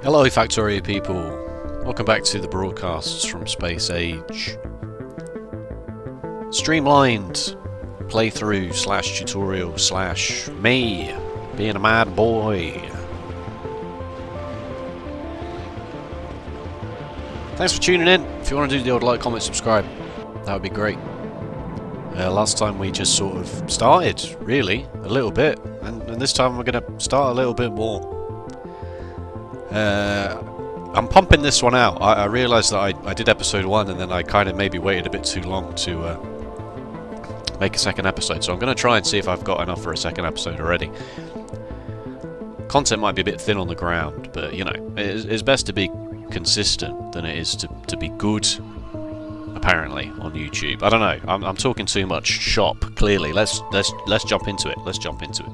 Hello Factorio people, welcome back to the broadcasts from Space Age. Streamlined playthrough slash tutorial slash me being a mad boy. Thanks for tuning in. If you want to do the old like, comment, subscribe, that would be great. Last time we just sort of started, really, a little bit, and this time we're going to start a little bit more. I'm pumping this one out. I realised that I did episode 1 and then I kind of maybe waited a bit too long to make a second episode, so I'm going to try and see if I've got enough for a second episode already. Content might be a bit thin on the ground, but you know, it's best to be consistent than it is to be good, apparently, on YouTube. I don't know, I'm talking too much shop, clearly. Let's jump into it. Let's jump into it.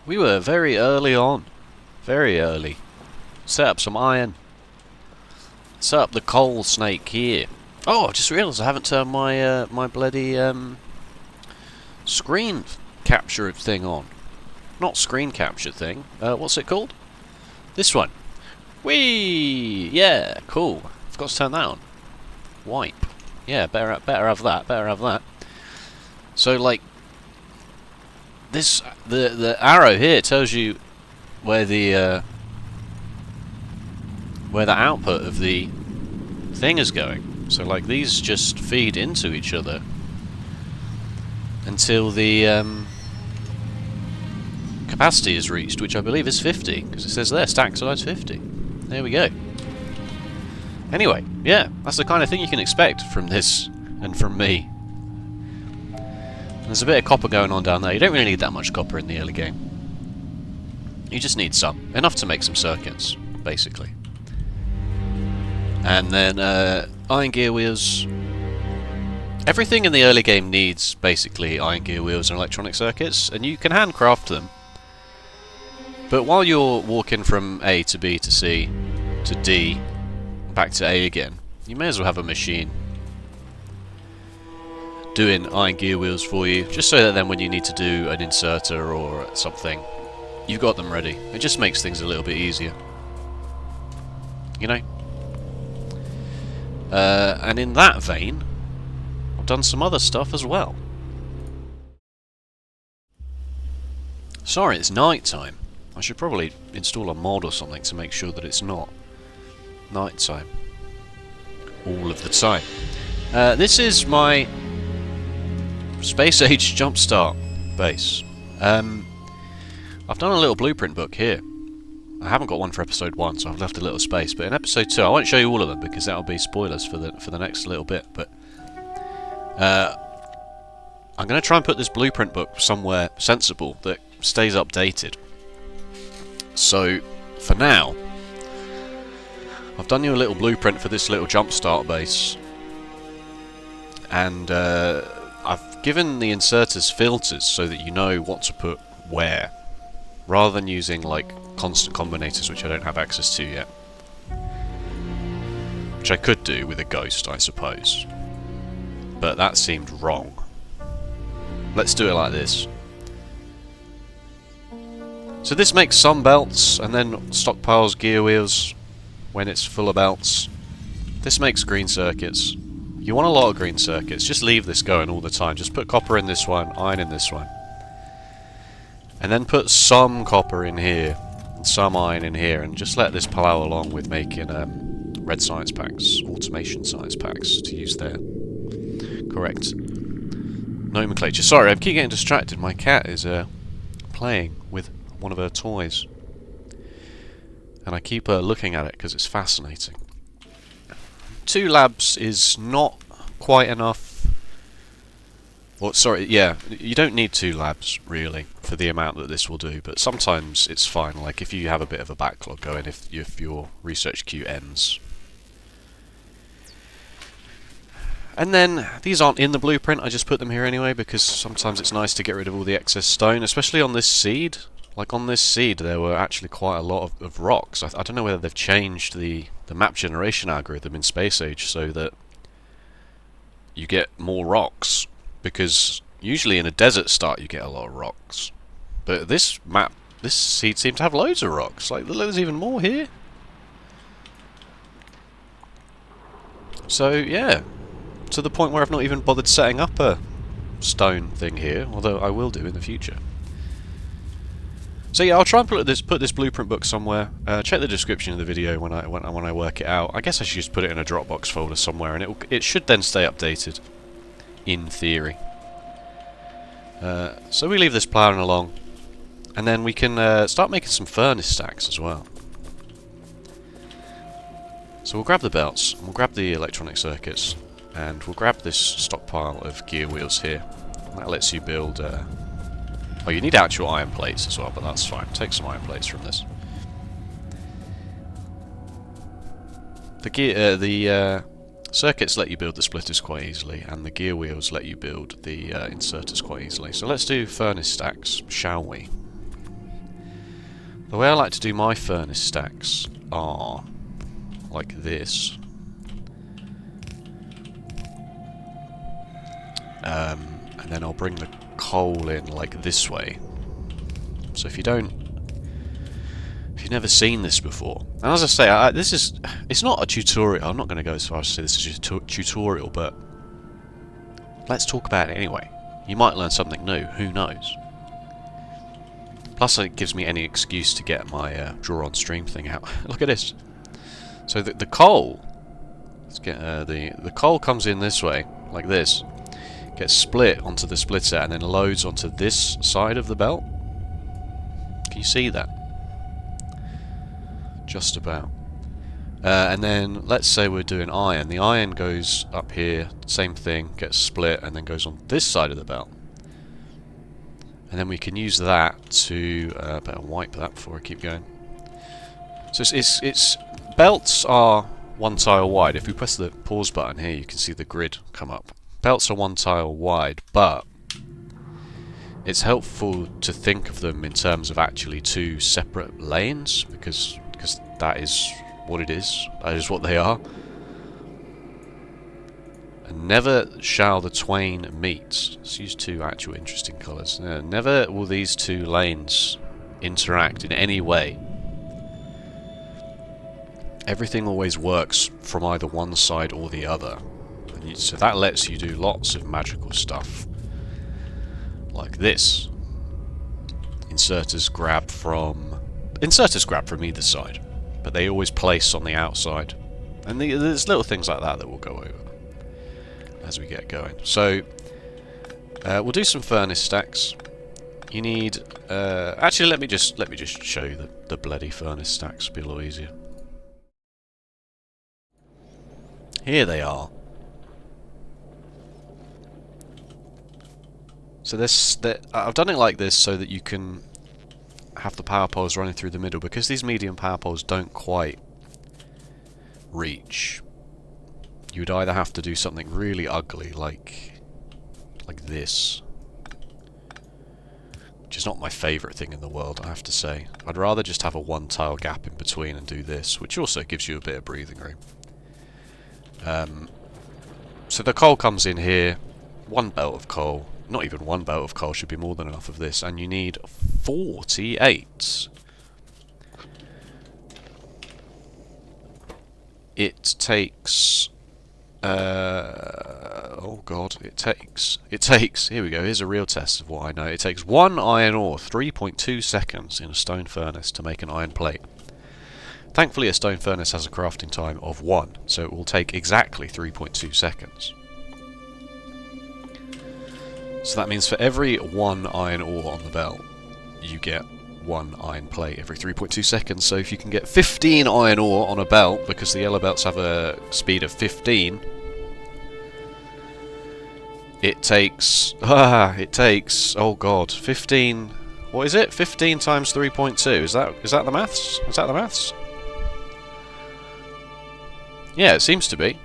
We were very early on. Very early. Set up some iron. Set up the coal snake here. Oh, I just realised I haven't turned my my bloody screen capture thing on. Not screen capture thing. What's it called? This one. Whee! Yeah, cool. Forgot to turn that on. Wipe. Yeah, better have that. Better have that. So like, this the arrow here tells you where the output of the thing is going. So like, these just feed into each other until the capacity is reached, which I believe is 50, because it says there stack size 50. There we go. Anyway, yeah, that's the kind of thing you can expect from this and from me. There's a bit of copper going on down there. You don't really need that much copper in the early game. You just need some. Enough to make some circuits, basically. And then, iron gear wheels. Everything in the early game needs, basically, iron gear wheels and electronic circuits, and you can handcraft them. But while you're walking from A to B to C to D, back to A again, you may as well have a machine doing iron gear wheels for you, just so that then when you need to do an inserter or something, you've got them ready. It just makes things a little bit easier, you know. And in that vein, I've done some other stuff as well. Sorry, it's night time. I should probably install a mod or something to make sure that it's not night time all of the time. This is my Space Age Jumpstart base. I've done a little blueprint book here. I haven't got one for episode 1, so I've left a little space. But in episode 2, I won't show you all of them because that'll be spoilers for the next little bit. But I'm going to try and put this blueprint book somewhere sensible that stays updated. So for now, I've done you a little blueprint for this little Jumpstart base, and I've given the inserters filters so that you know what to put where, rather than using like constant combinators, which I don't have access to yet. Which I could do with a ghost, I suppose. But that seemed wrong. Let's do it like this. So this makes some belts, and then stockpiles gear wheels when it's full of belts. This makes green circuits. You want a lot of green circuits, just leave this going all the time. Just put copper in this one, iron in this one. And then put some copper in here, and some iron in here, and just let this plow along with making red science packs, automation science packs, to use their correct nomenclature. Sorry, I keep getting distracted. My cat is playing with one of her toys, and I keep looking at it because it's fascinating. 2 labs is not quite enough. Or sorry, yeah, you don't need 2 labs really for the amount that this will do, but sometimes it's fine, like if you have a bit of a backlog going, if your research queue ends. And then, these aren't in the blueprint, I just put them here anyway, because sometimes it's nice to get rid of all the excess stone, especially on this seed. Like on this seed there were actually quite a lot of rocks. I don't know whether they've changed the map generation algorithm in Space Age so that you get more rocks, because usually in a desert start you get a lot of rocks. But this map, this seed seemed to have loads of rocks. Like, there's even more here. So, yeah. To the point where I've not even bothered setting up a stone thing here, although I will do in the future. So yeah, I'll try and put this blueprint book somewhere. Check the description of the video when I work it out. I guess I should just put it in a Dropbox folder somewhere, and it should then stay updated, in theory. So we leave this ploughing along, and then we can start making some furnace stacks as well. So we'll grab the belts, and we'll grab the electronic circuits, and we'll grab this stockpile of gear wheels here. That lets you build... oh, you need actual iron plates as well, but that's fine. Take some iron plates from this. The circuits let you build the splitters quite easily, and the gear wheels let you build the inserters quite easily. So let's do furnace stacks, shall we? The way I like to do my furnace stacks are like this. And then I'll bring the coal in like this way. So if you've never seen this before, and as I say, it's not a tutorial. I'm not going to go as far as to say this is a tutorial, but let's talk about it anyway. You might learn something new, who knows. Plus it gives me any excuse to get my draw on stream thing out. Look at this. So the coal, let's get the coal comes in this way, like this. Gets split onto the splitter and then loads onto this side of the belt. Can you see that? Just about. And then let's say we're doing iron. The iron goes up here, same thing, gets split and then goes on this side of the belt. And then we can use that to better wipe that before I keep going. So it's belts are one tile wide. If we press the pause button here, you can see the grid come up. Belts are one tile wide, but it's helpful to think of them in terms of actually two separate lanes, because that is what it is. That is what they are. And never shall the twain meet. Let's use two actual interesting colours. Never will these two lanes interact in any way. Everything always works from either one side or the other. So that lets you do lots of magical stuff. Like this. Inserters grab from either side, but they always place on the outside. And there's little things like that we'll go over as we get going. So we'll do some furnace stacks. You need actually let me just show you the bloody furnace stacks. It'll be a lot easier. Here they are. So I've done it like this so that you can have the power poles running through the middle, because these medium power poles don't quite reach. You would either have to do something really ugly like this, which is not my favourite thing in the world, I have to say. I'd rather just have a one tile gap in between and do this, which also gives you a bit of breathing room. So the coal comes in here, one belt of coal. Not even one belt of coal, should be more than enough of this, and you need 48. It takes oh god, it takes, here we go, here's a real test of what I know. It takes 1 iron ore, 3.2 seconds in a stone furnace to make an iron plate. Thankfully a stone furnace has a crafting time of 1, so it will take exactly 3.2 seconds. So that means for every 1 iron ore on the belt, you get 1 iron plate every 3.2 seconds. So if you can get 15 iron ore on a belt, because the yellow belts have a speed of 15, it takes, oh god, 15, what is it? 15 times 3.2, is that the maths? Is that the maths? Yeah, it seems to be.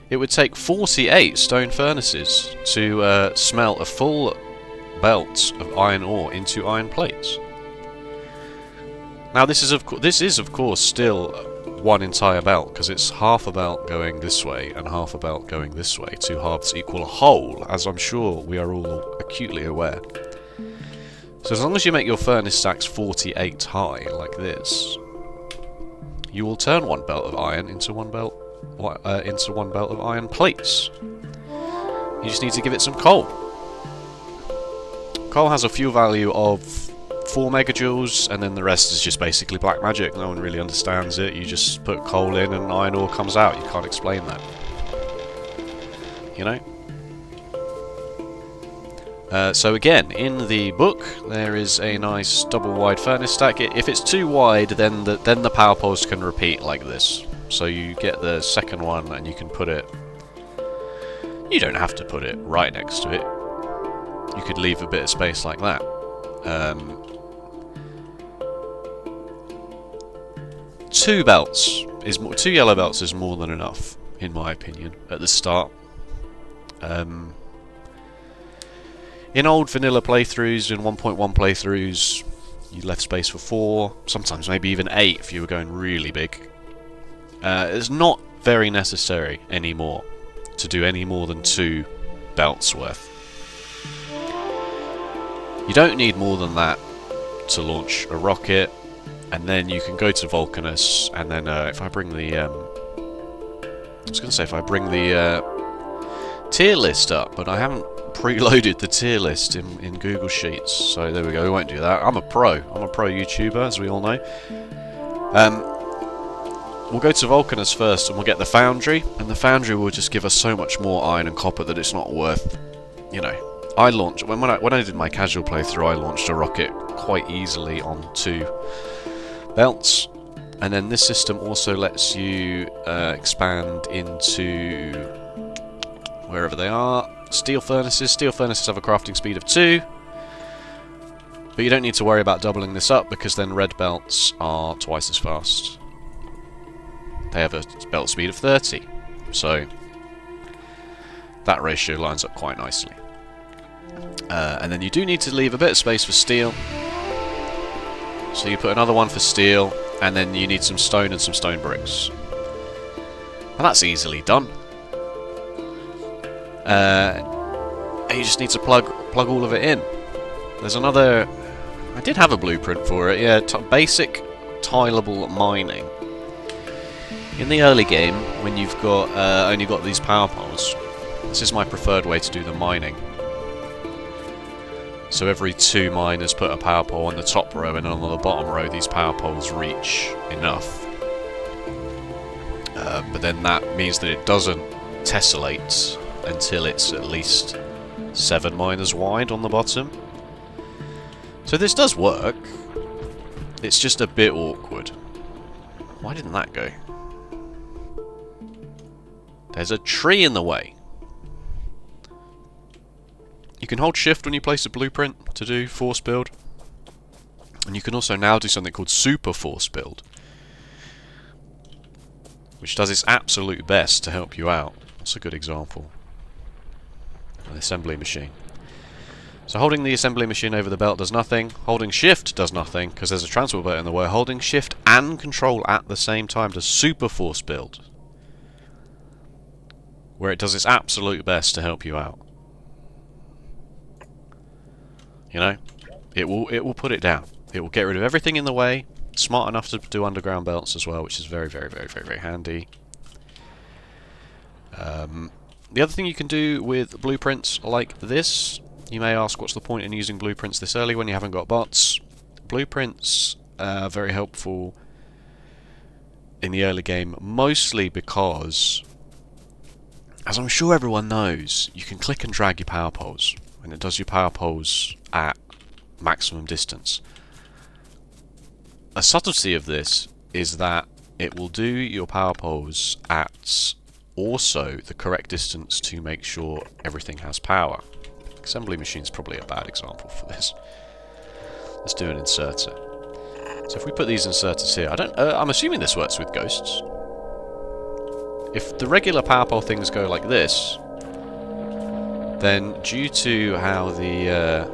It would take 48 stone furnaces to smelt a full belt of iron ore into iron plates. Now this is of course still one entire belt, because it's half a belt going this way and half a belt going this way. 2 halves equal a whole, as I'm sure we are all acutely aware. So as long as you make your furnace stacks 48 high, like this, you will turn one belt of iron into one belt of iron plates. You just need to give it some coal. Coal has a fuel value of 4 megajoules, and then the rest is just basically black magic. No one really understands it. You just put coal in and iron ore comes out. You can't explain that. You know? So again, in the book, there is a nice double-wide furnace stack. If it's too wide, then the power poles can repeat like this. So you get the second one, and you can put it... You don't have to put it right next to it. You could leave a bit of space like that. 2 belts is more, 2 yellow belts is more than enough, in my opinion, at the start. In old vanilla playthroughs, in 1.1 playthroughs, you left space for 4, sometimes maybe even 8 if you were going really big. It's not very necessary anymore to do any more than 2 belts worth. You don't need more than that to launch a rocket, and then you can go to Vulcanus, and then if I bring the... I was going to say if I bring the tier list up, but I haven't preloaded the tier list in Google Sheets, so there we go, we won't do that. I'm a pro YouTuber, as we all know. We'll go to Vulcanus first, and we'll get the Foundry, and the Foundry will just give us so much more iron and copper that it's not worth, you know. I launched, when I did my casual playthrough, I launched a rocket quite easily on 2 belts, and then this system also lets you expand into wherever they are. Steel furnaces. Steel furnaces have a crafting speed of 2, but you don't need to worry about doubling this up, because then red belts are twice as fast. They have a belt speed of 30, so that ratio lines up quite nicely. And then you do need to leave a bit of space for steel, so you put another one for steel, and then you need some stone and some stone bricks. And that's easily done. And you just need to plug all of it in. There's another... I did have a blueprint for it, yeah, basic tileable mining. In the early game, when you've got only got these power poles, this is my preferred way to do the mining. So every 2 miners put a power pole on the top row, and on the bottom row these power poles reach enough. But then that means that it doesn't tessellate until it's at least 7 miners wide on the bottom. So this does work. It's just a bit awkward. Why didn't that go? There's a tree in the way. You can hold shift when you place a blueprint to do force build. And you can also now do something called super force build, which does its absolute best to help you out. That's a good example. An assembly machine. So holding the assembly machine over the belt does nothing. Holding shift does nothing, because there's a transport button in the way. Holding shift and control at the same time does super force build, where it does its absolute best to help you out. You know, it will put it down. It will get rid of everything in the way. Smart enough to do underground belts as well, which is very, very, very, very, very handy. The other thing you can do with blueprints like this, you may ask, what's the point in using blueprints this early when you haven't got bots? Blueprints are very helpful in the early game, mostly because, as I'm sure everyone knows, you can click and drag your power poles, and it does your power poles at maximum distance. A subtlety of this is that it will do your power poles at also the correct distance to make sure everything has power. Assembly machine's probably a bad example for this. Let's do an inserter. So if we put these inserters here, I'm assuming this works with ghosts. If the regular power pole things go like this, then due to how the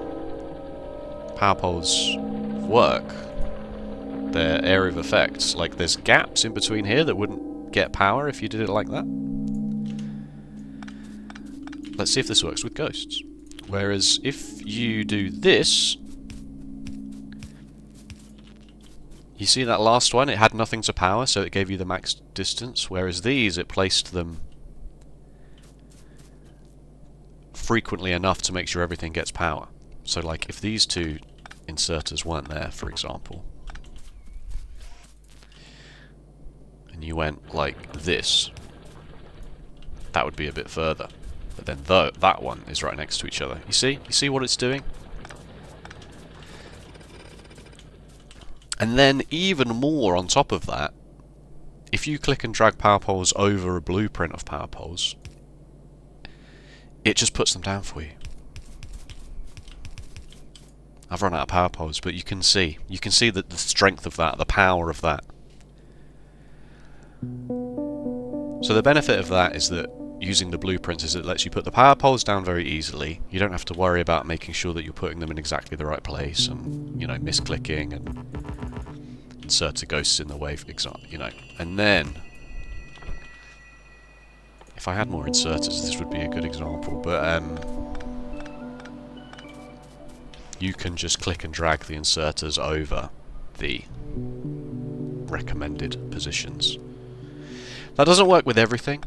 power poles work, their area of effect, like there's gaps in between here that wouldn't get power if you did it like that. Let's see if this works with ghosts. Whereas if you do this, You see that last one? It had nothing to power, so it gave you the max distance, whereas these, it placed them frequently enough to make sure everything gets power. So like, if these two inserters weren't there, for example, and you went like this, that would be a bit further. But then that one is right next to each other. You see? You see what it's doing? And then even more on top of that, if you click and drag power poles over a blueprint of power poles, it just puts them down for you. I've run out of power poles, but you can see the strength of that, the power of that. So the benefit of that is that using the blueprints is it lets you put the power poles down very easily. You don't have to worry about making sure that you're putting them in exactly the right place and, you know, misclicking and insert a ghosts in the way, for example, you know. And then, if I had more inserters, this would be a good example, but you can just click and drag the inserters over the recommended positions. That doesn't work with everything.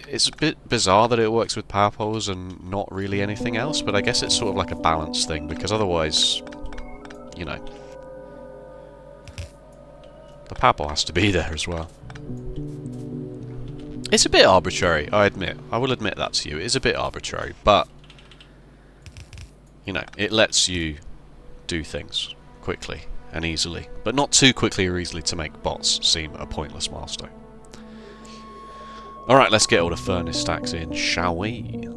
It's a bit bizarre that it works with power poles and not really anything else, but I guess it's sort of like a balance thing, because otherwise, you know, the power pole has to be there as well. It's a bit arbitrary, I admit. I will admit that to you. It is a bit arbitrary, but, you know, it lets you do things quickly and easily, but not too quickly or easily to make bots seem a pointless milestone. Alright, let's get all the furnace stacks in, shall we?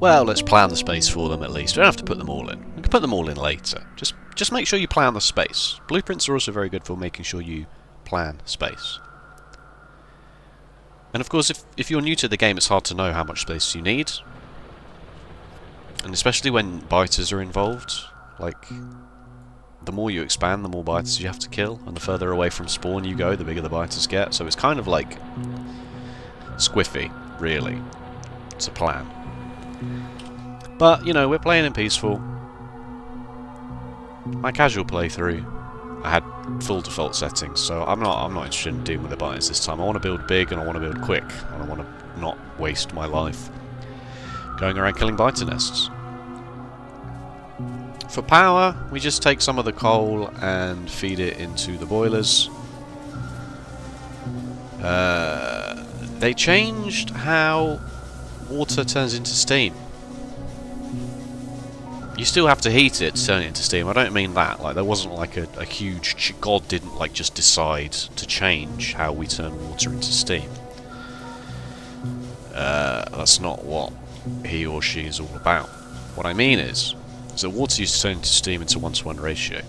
Well, let's plan the space for them at least. We don't have to put them all in. We can put them all in later. Just make sure you plan the space. Blueprints are also very good for making sure you plan space. And of course, if you're new to the game, it's hard to know how much space you need. And especially when biters are involved, like, the more you expand, the more biters you have to kill, and the further away from spawn you go, the bigger the biters get. So it's kind of like squiffy, really, to plan. But, you know, we're playing in peaceful. My casual playthrough, I had full default settings, so I'm not interested in dealing with the biters this time. I want to build big and I want to build quick, and I want to not waste my life going around killing biter nests. For power, we just take some of the coal and feed it into the boilers. They changed how water turns into steam. You still have to heat it to turn it into steam. I don't mean that. Like, there wasn't like a huge... God didn't like just decide to change how we turn water into steam. That's not what he or she is all about. What I mean is that water used to turn into steam into 1-to-1 ratio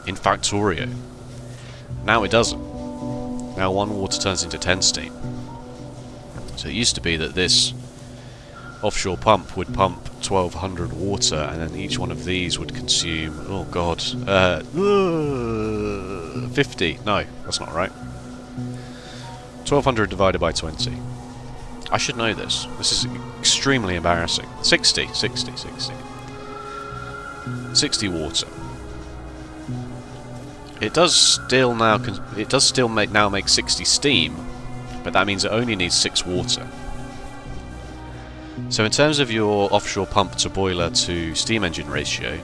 in Factorio. Now it doesn't. Now 1 water turns into 10 steam. So it used to be that this offshore pump would pump 1200 water, and then each one of these would consume, oh god, 50. No, that's not right. 1200 divided by 20. I should know this. This is extremely embarrassing. 60 water. It does still now make 60 steam, but that means it only needs 6 water. So in terms of your offshore pump to boiler to steam engine ratio,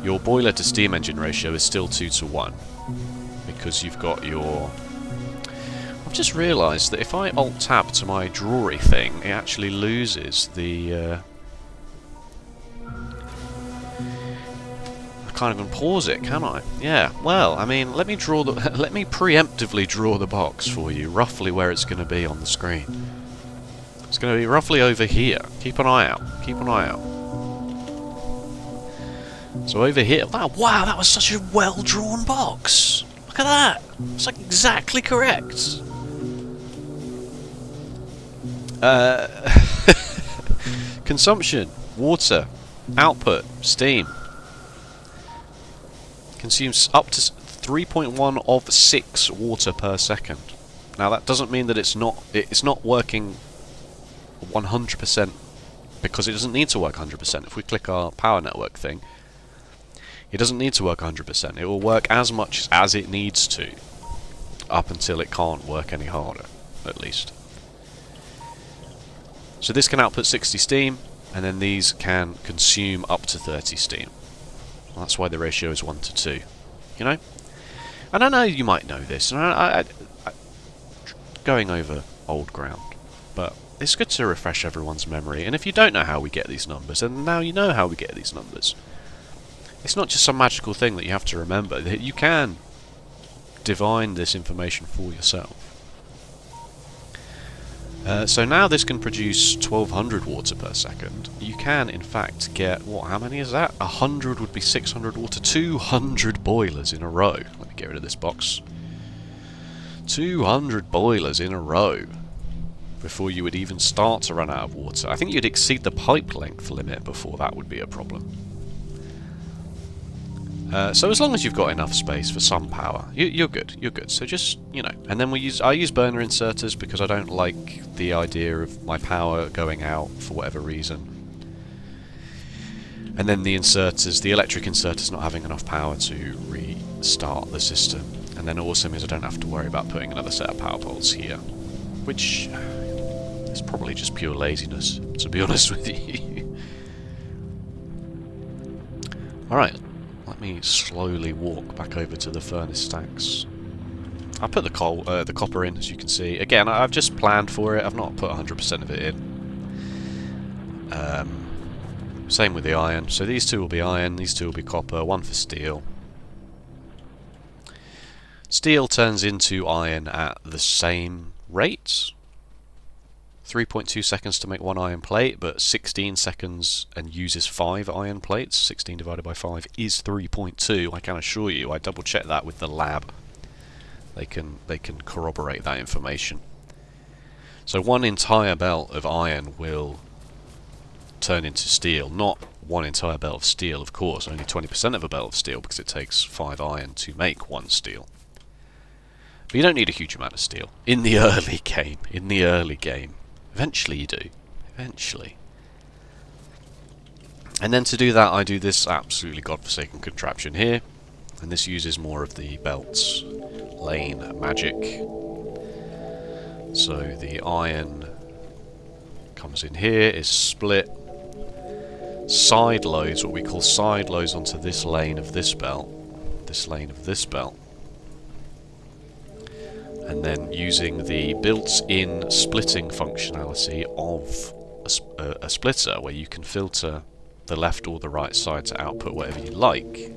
your boiler to steam engine ratio is still 2-to-1, because you've got your... I've just realised that if I alt-tab to my Drury thing, it actually loses the... I can't even pause it, can I? Yeah, well, I mean, let me draw the... let me preemptively draw the box for you, roughly where it's going to be on the screen. It's going to be roughly over here. Keep an eye out. Keep an eye out. So over here... Wow, that was such a well-drawn box! Look at that! It's like exactly correct! Consumption, water, output, steam. Consumes up to 3.1 of 6 water per second. Now that doesn't mean that it's not working 100%, because it doesn't need to work 100%. If we click our power network thing, It doesn't need to work 100%. It will work as much as it needs to, up until it can't work any harder, at least. So this can output 60 steam, and then these can consume up to 30 steam. Well, that's why the ratio is 1 to 2. You know? And I know you might know this, and I going over old ground, but it's good to refresh everyone's memory. And if you don't know how we get these numbers, then now you know how we get these numbers. It's not just some magical thing that you have to remember. You can divine this information for yourself. So now this can produce 1200 water per second. You can, in fact, get, what, how many is that? 100 would be 600 water, 200 boilers in a row. Let me get rid of this box. 200 boilers in a row before you would even start to run out of water. I think you'd exceed the pipe length limit before that would be a problem. So as long as you've got enough space for some power, you're good. You're good. So just, you know. And then I use burner inserters because I don't like the idea of my power going out for whatever reason. And then the inserters, the electric inserters, not having enough power to restart the system. And then it also means I don't have to worry about putting another set of power poles here, which is probably just pure laziness, to be honest with you. All right. Let me slowly walk back over to the furnace stacks. I put the copper in, as you can see. Again, I've just planned for it. I've not put 100% of it in. Same with the iron. So these two will be iron, these two will be copper, one for steel. Steel turns into iron at the same rate. 3.2 seconds to make one iron plate, but 16 seconds and uses 5 iron plates. 16 divided by 5 is 3.2. I can assure you. I double checked that with the lab. They can corroborate that information. So one entire belt of iron will turn into steel. Not one entire belt of steel, of course. Only 20% of a belt of steel, because it takes 5 iron to make 1 steel. But you don't need a huge amount of steel in the early game. In the early game. Eventually you do. Eventually. And then to do that I do this absolutely godforsaken contraption here. And this uses more of the belts lane magic. So the iron comes in here, is split. Side loads, what we call side loads, onto this lane of this belt. This lane of this belt. And then using the built-in splitting functionality of a splitter, where you can filter the left or the right side to output whatever you like.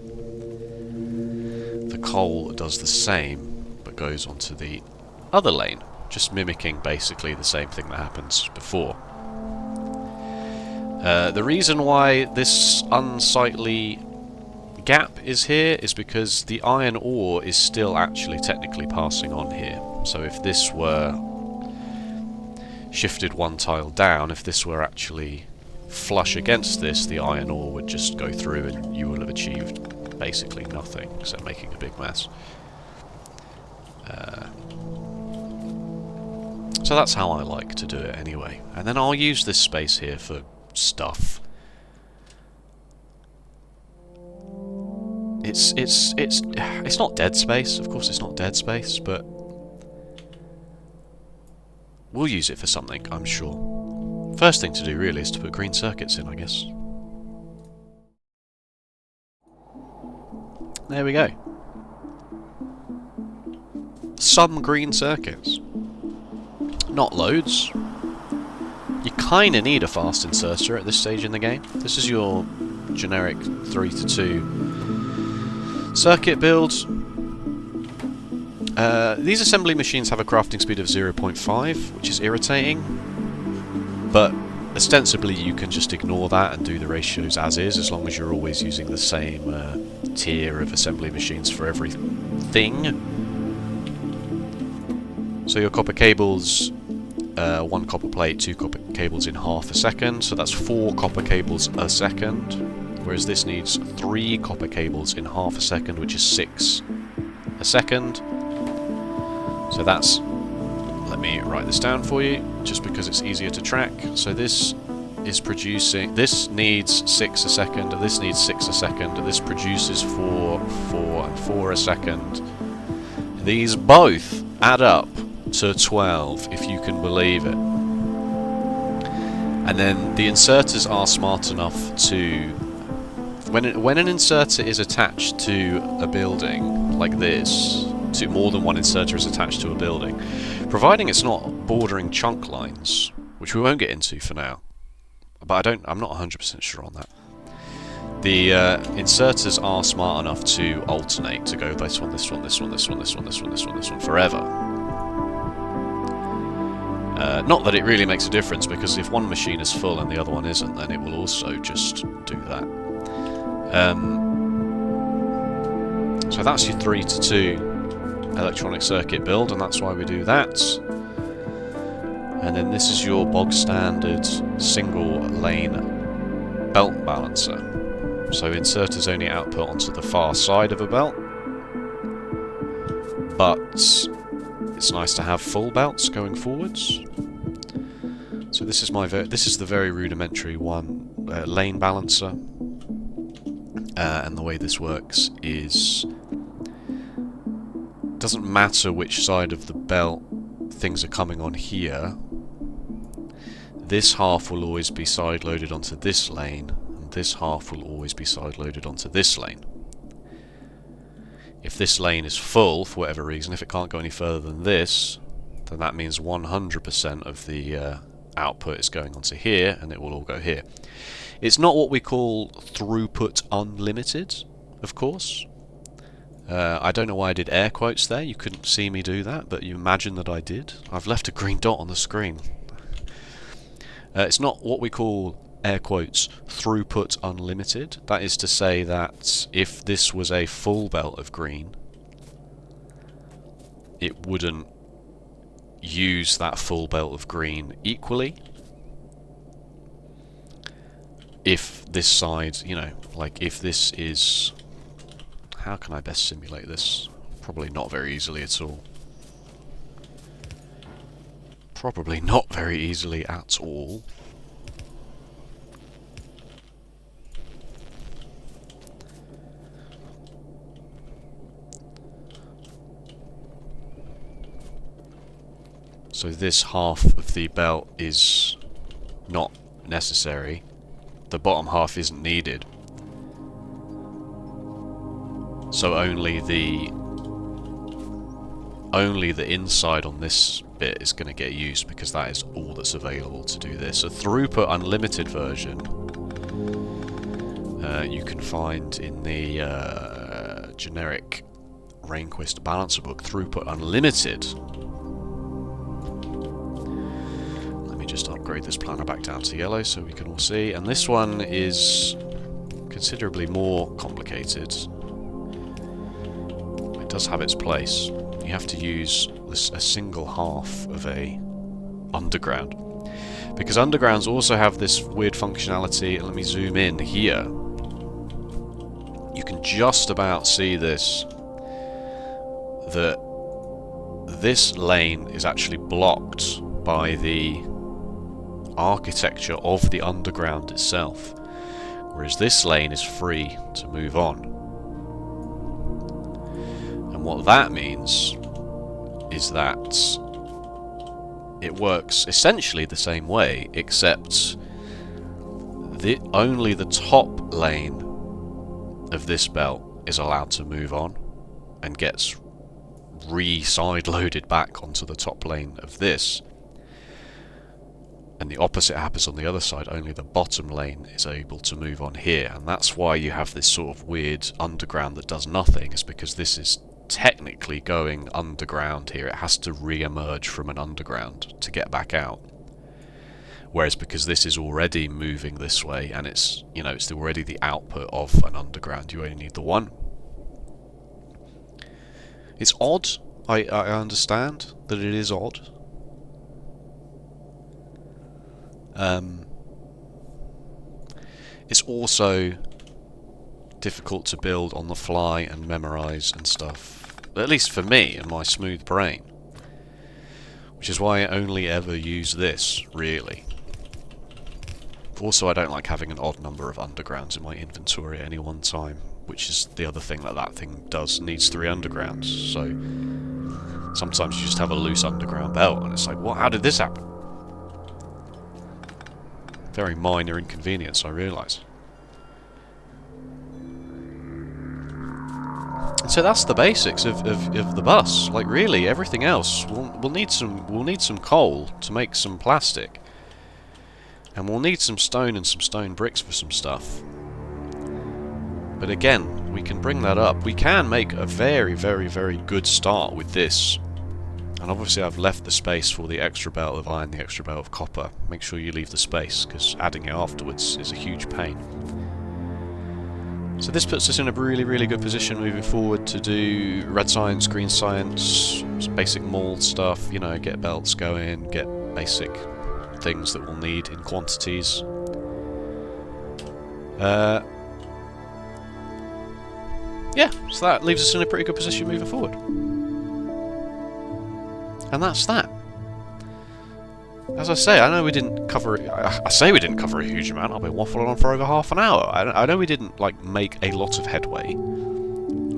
The coal does the same, but goes onto the other lane, just mimicking basically the same thing that happens before. The reason why this unsightly gap is here is because the iron ore is still actually technically passing on here. So if this were shifted one tile down, if this were actually flush against this, the iron ore would just go through and you will have achieved basically nothing except making a big mess. So that's how I like to do it anyway. And then I'll use this space here for stuff. It's not dead space, of course it's not dead space, but we'll use it for something, I'm sure. First thing to do really is to put green circuits in, I guess. There we go. Some green circuits. Not loads. You kinda need a fast inserter at this stage in the game. This is your generic 3 to 2 circuit build. These assembly machines have a crafting speed of 0.5, which is irritating, but ostensibly you can just ignore that and do the ratios as is, as long as you're always using the same tier of assembly machines for everything. So your copper cables, 1 copper plate, 2 copper cables in half a second, so that's 4 copper cables a second, whereas this needs 3 copper cables in half a second, which is 6 a second. So that's, let me write this down for you, just because it's easier to track. So this is producing... This needs 6 a second, and this needs 6 a second, and this produces 4, 4, and 4 a second. These both add up to 12, if you can believe it. And then the inserters are smart enough to... When an inserter is attached to a building like this, to more than one inserter is attached to a building, providing it's not bordering chunk lines, which we won't get into for now, but I'm not 100% sure on that. The inserters are smart enough to alternate, to go this one, this one, this one, this one, this one, this one, this one, this one, forever. Not that it really makes a difference, because if one machine is full and the other one isn't, then it will also just do that. So that's your 3 to 2 electronic circuit build, and that's why we do that. And then this is your bog standard single lane belt balancer. So inserters only output onto the far side of a belt, but it's nice to have full belts going forwards. So this is this is the very rudimentary one lane balancer, and the way this works is it doesn't matter which side of the belt things are coming on here. This half will always be side loaded onto this lane, and this half will always be side loaded onto this lane. If this lane is full, for whatever reason, if it can't go any further than this, then that means 100% of the output is going onto here, and it will all go here. It's not what we call throughput unlimited, of course. I don't know why I did air quotes there. You couldn't see me do that, but you imagine that I did. I've left a green dot on the screen. It's not what we call, air quotes, throughput unlimited. That is to say that if this was a full belt of green, it wouldn't use that full belt of green equally. If this side, you know, like if this is... How can I best simulate this? Probably not very easily at all. Probably not very easily at all. So this half of the belt is not necessary. The bottom half isn't needed. So only the inside on this bit is going to get used, because that is all that's available to do this. A throughput unlimited version you can find in the generic Rehnquist balancer book, Throughput Unlimited. Let me just upgrade this planner back down to yellow so we can all see. And this one is considerably more complicated. It does have its place. You have to use a single half of a underground, because undergrounds also have this weird functionality. Let me zoom in here. You can just about see this, that this lane is actually blocked by the architecture of the underground itself, whereas this lane is free to move on. And what that means is that it works essentially the same way, except only the top lane of this belt is allowed to move on and gets re-side loaded back onto the top lane of this. And the opposite happens on the other side. Only the bottom lane is able to move on here, and that's why you have this sort of weird underground that does nothing. It's because this is technically going underground here. It has to re-emerge from an underground to get back out. Whereas because this is already moving this way, and it's, you know, it's already the output of an underground, you only need the one. It's odd. I understand that it is odd. It's also difficult to build on the fly and memorize and stuff, at least for me and my smooth brain, which is why I only ever use this, really. Also, I don't like having an odd number of undergrounds in my inventory at any one time, which is the other thing that thing does. Needs 3 undergrounds, so sometimes you just have a loose underground belt, and it's like, what? How did this happen? Very minor inconvenience, I realise. So that's the basics of the bus. Like, really, everything else we'll need some coal to make some plastic, and we'll need some stone and some stone bricks for some stuff. But again, we can bring that up. We can make a very, very, very good start with this. And obviously I've left the space for the extra belt of iron, the extra belt of copper. Make sure you leave the space, because adding it afterwards is a huge pain. So this puts us in a really, really good position moving forward to do red science, green science, basic mold stuff, you know, get belts going, get basic things that we'll need in quantities. Yeah, so that leaves us in a pretty good position moving forward. And that's that. As I say, I know we didn't cover... I say we didn't cover a huge amount. I've been waffling on for over half an hour. I know we didn't, like, make a lot of headway.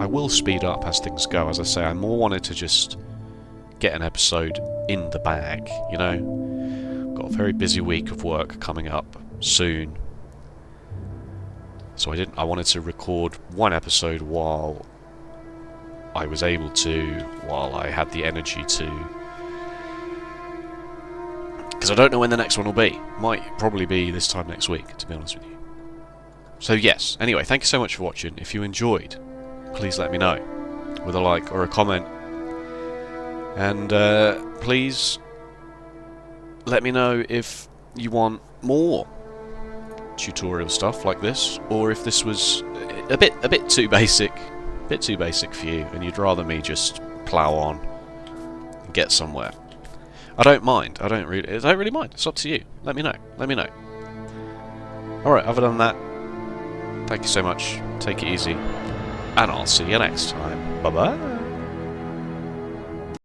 I will speed up as things go. As I say, I more wanted to just get an episode in the bag, you know? Got a very busy week of work coming up soon. So I wanted to record one episode while I was able to, while I had the energy to. Because I don't know when the next one will be. Might probably be this time next week, to be honest with you. So yes, anyway, thank you so much for watching. If you enjoyed, please let me know with a like or a comment. And please let me know if you want more tutorial stuff like this, or if this was a bit too basic for you, and you'd rather me just plow on and get somewhere. I don't mind. I don't really mind. It's up to you. Let me know. Let me know. Alright, other than that, thank you so much. Take it easy. And I'll see you next time. Bye-bye.